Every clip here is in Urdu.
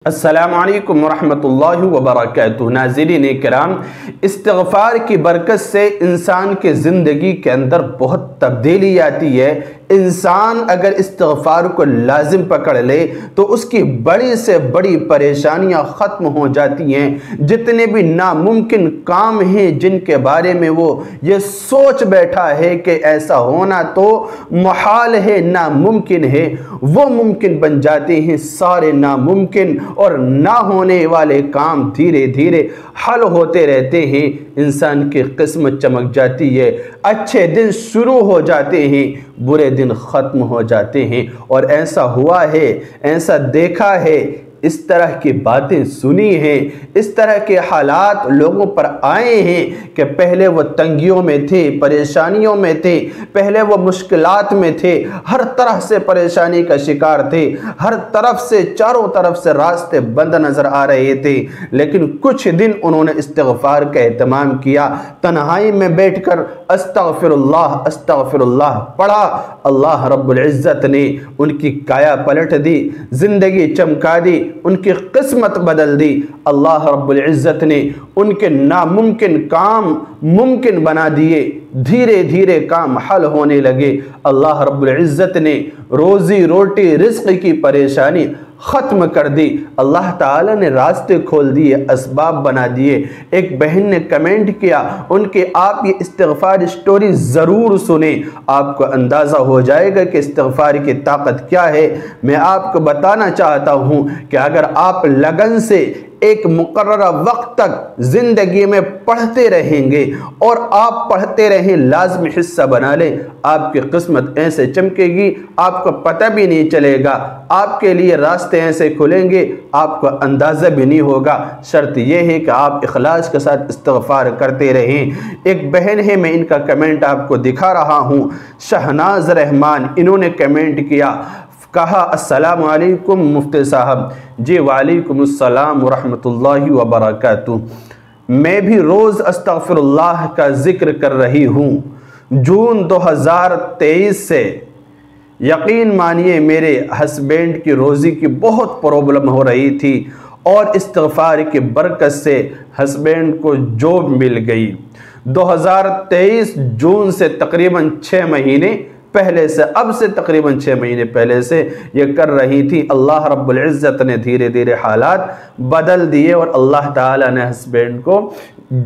السلام علیکم ورحمۃ اللہ وبرکاتہ۔ ناظرین کرام، استغفار کی برکت سے انسان کے زندگی کے اندر بہت تبدیلی آتی ہے۔ انسان اگر استغفار کو لازم پکڑ لے تو اس کی بڑی سے بڑی پریشانیاں ختم ہو جاتی ہیں۔ جتنے بھی ناممکن کام ہیں جن کے بارے میں وہ یہ سوچ بیٹھا ہے کہ ایسا ہونا تو محال ہے، ناممکن ہے، وہ ممکن بن جاتے ہیں۔ سارے ناممکن اور نہ ہونے والے کام دھیرے دھیرے حل ہوتے رہتے ہیں۔ انسان کی قسمت چمک جاتی ہے، اچھے دن شروع ہو جاتے ہیں، برے دن ختم ہو جاتے ہیں۔ اور ایسا ہوا ہے، ایسا دیکھا ہے، اس طرح کی باتیں سنی ہیں، اس طرح کے حالات لوگوں پر آئے ہیں کہ پہلے وہ تنگیوں میں تھے، پریشانیوں میں تھے، پہلے وہ مشکلات میں تھے، ہر طرح سے پریشانی کا شکار تھے، ہر طرف سے چاروں طرف سے راستے بند نظر آ رہے تھے، لیکن کچھ دن انہوں نے استغفار کا اہتمام کیا، تنہائی میں بیٹھ کر استغفر اللہ پڑھا۔ اللہ رب العزت نے ان کی کایا پلٹ دی، زندگی چمکا دی، ان کی قسمت بدل دی۔ اللہ رب العزت نے ان کے ناممکن کام ممکن بنا دیے، دھیرے دھیرے کام حل ہونے لگے۔ اللہ رب العزت نے روزی روٹی رزق کی پریشانی ختم کر دی۔ اللہ تعالی نے راستے کھول دیے، اسباب بنا دیے۔ ایک بہن نے کمنٹ کیا، ان کے آپ یہ استغفار سٹوری ضرور سنیں، آپ کو اندازہ ہو جائے گا کہ استغفار کی طاقت کیا ہے۔ میں آپ کو بتانا چاہتا ہوں کہ اگر آپ لگن سے ایک مقررہ وقت تک زندگی میں پڑھتے رہیں گے اور آپ پڑھتے رہیں، لازمی حصہ بنا لیں، آپ کی قسمت ایسے چمکے گی، آپ کو پتہ بھی نہیں چلے گا، آپ کے لیے راستے ایسے کھلیں گے، آپ کو اندازہ بھی نہیں ہوگا۔ شرط یہ ہے کہ آپ اخلاص کے ساتھ استغفار کرتے رہیں۔ ایک بہن ہے، میں ان کا کمنٹ آپ کو دکھا رہا ہوں، شہناز رحمان، انہوں نے کمنٹ کیا، کہا السلام علیکم مفتی صاحب۔ جی وعلیکم السلام ورحمۃ اللہ وبرکاتہ۔ میں بھی روز استغفر اللہ کا ذکر کر رہی ہوں، جون 2023 سے۔ یقین مانیے میرے ہسبینڈ کی روزی کی بہت پرابلم ہو رہی تھی اور استغفار کی برکت سے ہسبینڈ کو جاب مل گئی۔ 2023 جون سے تقریباً 6 مہینے پہلے سے، اب سے تقریباً 6 مہینے پہلے سے یہ کر رہی تھی۔ اللہ رب العزت نے دھیرے دھیرے حالات بدل دیے اور اللہ تعالیٰ نے ہسبینڈ کو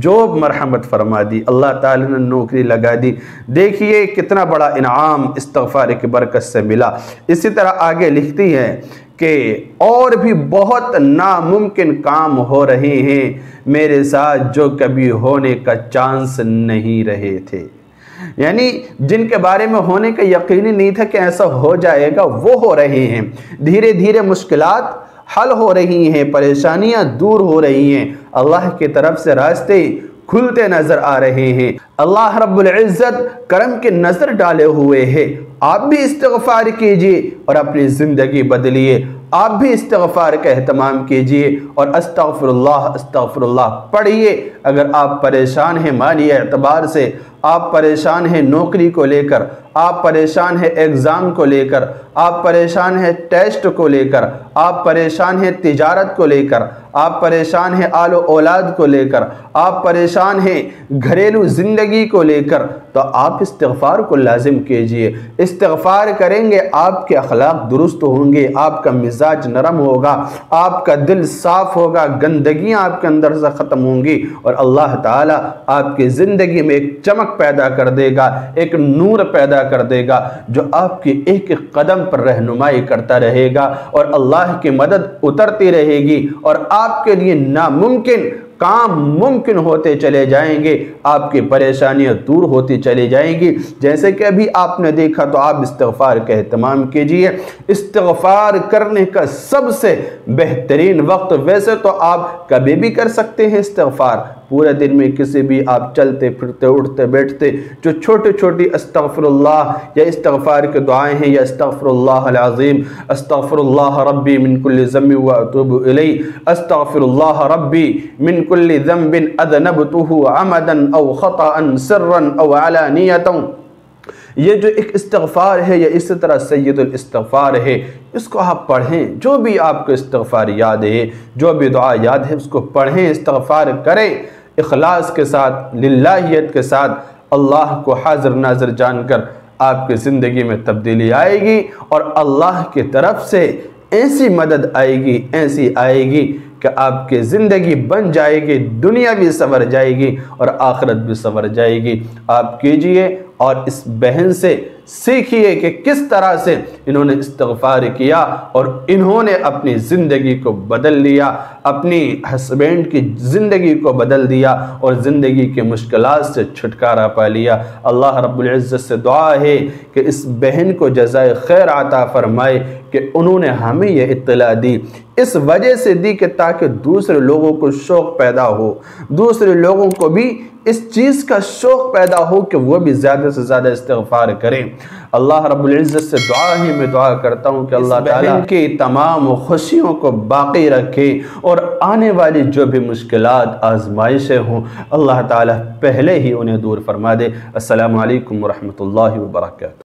جاب مرحمت فرما دی، اللہ تعالیٰ نے نوکری لگا دی۔ دیکھیے کتنا بڑا انعام استغفار کی برکت سے ملا۔ اسی طرح آگے لکھتی ہے کہ اور بھی بہت ناممکن کام ہو رہے ہیں میرے ساتھ جو کبھی ہونے کا چانس نہیں رہے تھے، یعنی جن کے بارے میں ہونے کا یقینی نہیں تھا کہ ایسا ہو جائے گا، وہ ہو رہے ہیں۔ دھیرے دھیرے مشکلات حل ہو رہی ہیں، پریشانیاں دور ہو رہی ہیں، اللہ کی طرف سے راستے کھلتے نظر آ رہے ہیں۔ اللہ رب العزت کرم کی نظر ڈالے ہوئے ہے۔ آپ بھی استغفار کیجئے اور اپنی زندگی بدلیے، آپ بھی استغفار کا اہتمام کیجئے اور استغفر اللہ پڑھیے۔ اگر آپ پریشان ہیں مالی اعتبار سے، آپ پریشان ہیں نوکری کو لے کر، آپ پریشان ہیں ایگزام کو لے کر، آپ پریشان ہیں ٹیسٹ کو لے کر، آپ پریشان ہیں تجارت کو لے کر، آپ پریشان ہیں آل و اولاد کو لے کر، آپ پریشان ہیں گھریلو زندگی کو لے کر، تو آپ استغفار کو لازم کیجئے۔ استغفار کریں گے، آپ کے اخلاق درست ہوں گے، آپ کا مزاج نرم ہوگا، آپ کا دل صاف ہوگا، گندگیاں آپ کے اندر سے ختم ہوں گی اور اللہ تعالیٰ آپ کی زندگی میں ایک چمک پیدا کر دے گا، ایک نور پیدا کر دے گا جو آپ کی ایک ایک قدم پر رہنمائی کرتا رہے گا اور اللہ کی مدد اترتی رہے گی اور آپ کے لیے ناممکن کام ممکن ہوتے چلے جائیں گے، آپ کی پریشانیاں دور ہوتی چلی جائیں گی۔ جیسے کہ ابھی آپ نے دیکھا، تو آپ استغفار کا اہتمام کیجئے۔ استغفار کرنے کا سب سے بہترین وقت، ویسے تو آپ کبھی بھی کر سکتے ہیں استغفار، پورے دن میں کسی بھی آپ چلتے پھرتے اٹھتے بیٹھتے جو چھوٹی چھوٹی استغفر اللہ یا استغفار کے دعائیں ہیں، یا استغفر اللہ العظیم، استغفر اللہ ربی من کل ذنب واتوب الیہ، استغفر اللہ ربی من کل ذنب اذنبته عمدا او خطأ سرا او علانیتا، یہ جو ایک استغفار ہے، یہ اسی طرح سید الاستغفار ہے۔ اس کو آپ پڑھیں، جو بھی آپ کو استغفار یاد ہے، جو بھی دعا یاد ہے اس کو پڑھیں، استغفار کریں اخلاص کے ساتھ، للہیت کے ساتھ، اللہ کو حاضر ناظر جان کر آپ کی زندگی میں تبدیلی آئے گی، اور اللہ کی طرف سے ایسی مدد آئے گی، ایسی آئے گی کہ آپ کی زندگی بن جائے گی، دنیا بھی سنور جائے گی اور آخرت بھی سنور جائے گی۔ آپ کیجئے اور اس بہن سے سیکھیے کہ کس طرح سے انہوں نے استغفار کیا اور انہوں نے اپنی زندگی کو بدل لیا، اپنی ہسبینڈ کی زندگی کو بدل دیا اور زندگی کے مشکلات سے چھٹکارا پا لیا۔ اللہ رب العزت سے دعا ہے کہ اس بہن کو جزائے خیر عطا فرمائے کہ انہوں نے ہمیں یہ اطلاع دی، اس وجہ سے دی کہ تاکہ دوسرے لوگوں کو شوق پیدا ہو، دوسرے لوگوں کو بھی اس چیز کا شوق پیدا ہو کہ وہ بھی زیادہ سے زیادہ استغفار کریں۔ اللہ رب العزت سے دعا کرتا ہوں کہ اللہ تعالیٰ کی تمام خوشیوں کو باقی رکھے اور آنے والی جو بھی مشکلات آزمائشیں ہوں اللہ تعالیٰ پہلے ہی انہیں دور فرما دے۔ السلام علیکم ورحمۃ اللہ وبرکاتہ۔